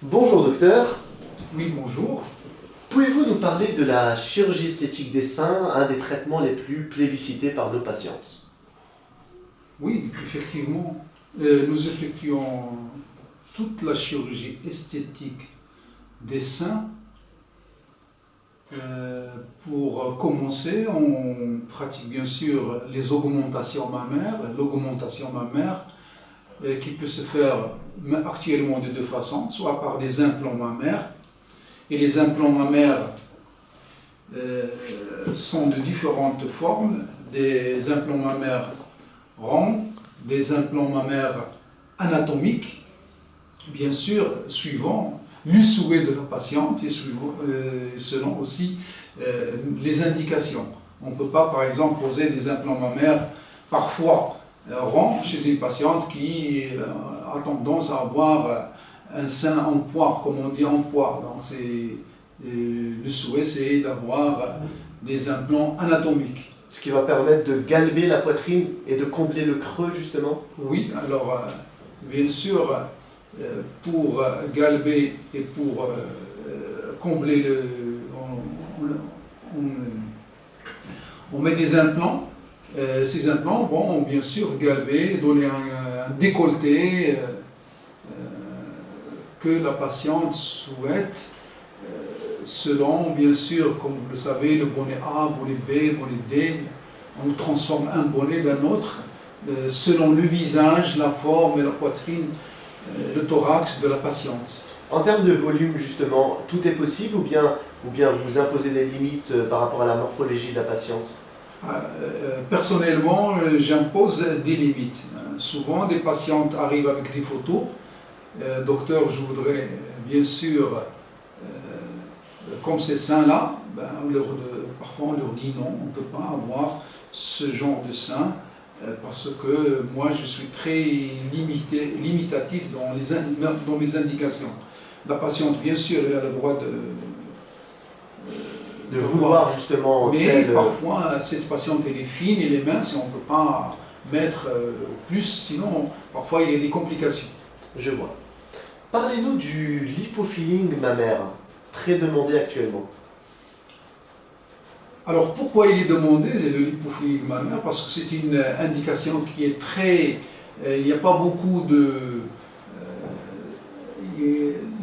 Bonjour docteur, Oui, bonjour. pouvez-vous nous parler de la chirurgie esthétique des seins, un des traitements les plus plébiscités par nos patientes? Oui, effectivement, nous effectuons toute la chirurgie esthétique des seins. Pour commencer, on pratique bien sûr les augmentations mammaires. L'augmentation mammaire qui peut se faire actuellement de deux façons, soit par des implants mammaires. Et les implants mammaires sont de différentes formes, des implants mammaires ronds, des implants mammaires anatomiques, bien sûr, suivant le souhait de la patiente et selon aussi les indications. On ne peut pas, par exemple, poser des implants mammaires parfois ronds chez une patiente qui a tendance à avoir un sein en poire, comme on dit en poire. Donc, le souhait, c'est d'avoir des implants anatomiques. Ce qui va permettre de galber la poitrine et de combler le creux justement? Oui, alors bien sûr, pour galber et pour combler on met des implants. Ces implants vont bien sûr galber, donner un décolleté que la patiente souhaite, selon bien sûr, comme vous le savez, le bonnet A, bonnet B, bonnet D. On transforme un bonnet d'un autre selon le visage, la forme et la poitrine, le thorax de la patiente. En termes de volume justement, tout est possible ou bien vous imposez des limites par rapport à la morphologie de la patiente? Personnellement, j'impose des limites. Souvent, des patientes arrivent avec des photos. Docteur, je voudrais bien sûr, comme ces seins-là, parfois on leur dit non, on ne peut pas avoir ce genre de sein. Parce que moi je suis très limitatif dans mes indications. La patiente, bien sûr, elle a le droit De vouloir justement mais parfois cette patiente elle est fine, elle est mince et on ne peut pas mettre plus, sinon parfois il y a des complications. Je vois. Parlez-nous du lipofilling mammaire, très demandé actuellement. Alors pourquoi il est demandé, le lipofilling mammaire? Parce que c'est une indication qui est très... il n'y a pas beaucoup de...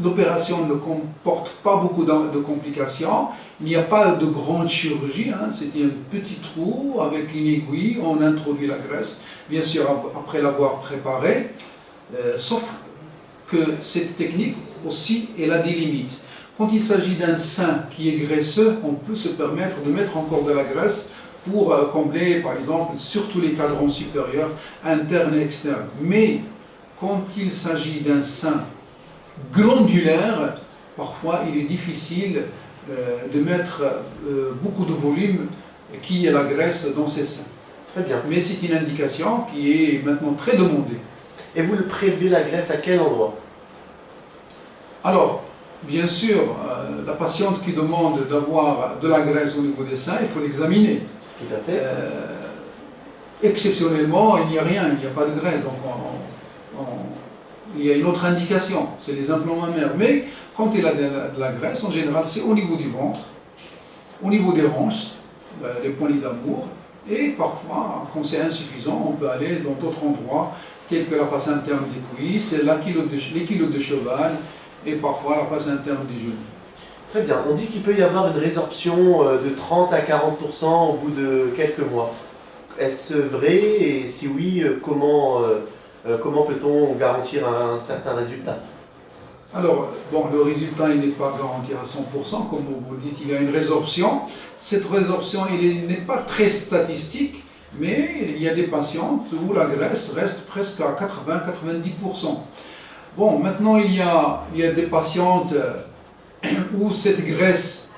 l'opération ne comporte pas beaucoup de complications, il n'y a pas de grande chirurgie, hein. C'est un petit trou avec une aiguille, on introduit la graisse, bien sûr après l'avoir préparée, sauf que cette technique aussi elle a des limites. Quand il s'agit d'un sein qui est graisseux, on peut se permettre de mettre encore de la graisse pour combler, par exemple, surtout les cadrans supérieurs, internes et externes. Mais quand il s'agit d'un sein glandulaire, parfois il est difficile de mettre beaucoup de volume qui est la graisse dans ces seins. Très bien. Mais c'est une indication qui est maintenant très demandée. Et vous le prélevez la graisse à quel endroit? Alors, bien sûr, la patiente qui demande d'avoir de la graisse au niveau des seins, il faut l'examiner. Tout à fait. Exceptionnellement, il n'y a rien, il n'y a pas de graisse. Donc il y a une autre indication, c'est les implants mammaires. Mais quand il a de la graisse, en général, c'est au niveau du ventre, au niveau des hanches, les poignées d'amour. Et parfois, quand c'est insuffisant, on peut aller dans d'autres endroits, tels que la face interne des cuisses, les culottes de cheval, et parfois la face interne des genoux. Très bien. On dit qu'il peut y avoir une résorption de 30 à 40% au bout de quelques mois. Est-ce vrai? Et si oui, comment peut-on garantir un certain résultat? Alors, bon, le résultat il n'est pas garanti à 100%, comme vous le dites, il y a une résorption. Cette résorption n'est pas très statistique, mais il y a des patientes où la graisse reste presque à 80-90%. Bon, maintenant il y a des patientes où cette graisse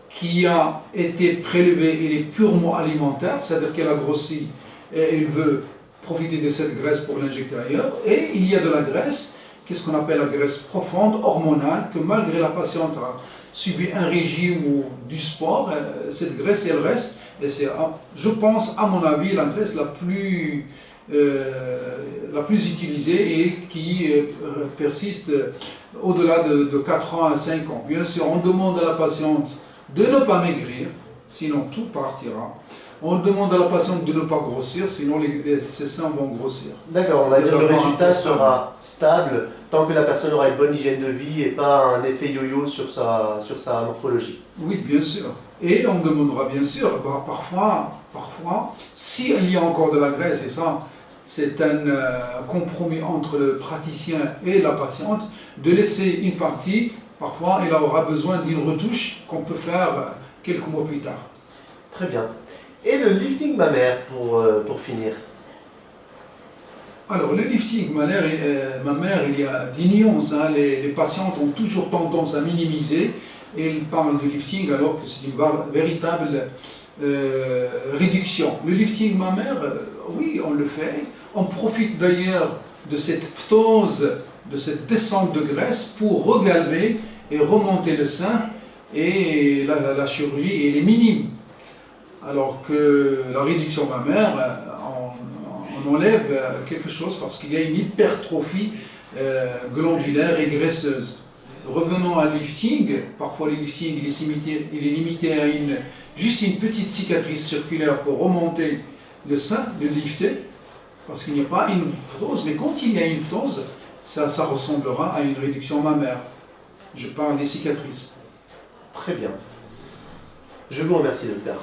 qui a été prélevée, elle est purement alimentaire, c'est-à-dire qu'elle a grossi et elle veut profiter de cette graisse pour l'injecter ailleurs. Et il y a de la graisse, qu'est-ce qu'on appelle la graisse profonde, hormonale, que malgré la patiente a subi un régime ou du sport, cette graisse elle reste. Et c'est, je pense, à mon avis, la graisse la plus la plus utilisée et qui persiste au-delà de 4 ans à 5 ans. Bien sûr, on demande à la patiente de ne pas maigrir, sinon tout partira. On demande à la patiente de ne pas grossir, sinon ses seins vont grossir. D'accord, on va dire que le résultat sera stable tant que la personne aura une bonne hygiène de vie et pas un effet yo-yo sur sa morphologie. Oui, bien sûr. Et on demandera bien sûr, parfois, s'il y a encore de la graisse, et ça, c'est un compromis entre le praticien et la patiente, de laisser une partie, parfois elle aura besoin d'une retouche qu'on peut faire quelques mois plus tard. Très bien. Et le lifting mammaire pour finir? Alors, le lifting mammaire, il y a des nuances. Hein. Les patientes ont toujours tendance à minimiser et ils parlent de lifting alors que c'est une véritable réduction. Le lifting mammaire, oui, on le fait. On profite d'ailleurs de cette ptose, de cette descente de graisse pour regalber et remonter le sein. Et la chirurgie, elle est minime. Alors que la réduction mammaire, on enlève quelque chose parce qu'il y a une hypertrophie glandulaire et graisseuse. Revenons à lifting, parfois le lifting il est limité à juste une petite cicatrice circulaire pour remonter le sein, le lifter, parce qu'il n'y a pas une ptose, mais quand il y a une ptose, ça ressemblera à une réduction mammaire. Je parle des cicatrices. Très bien. Je vous remercie, docteur.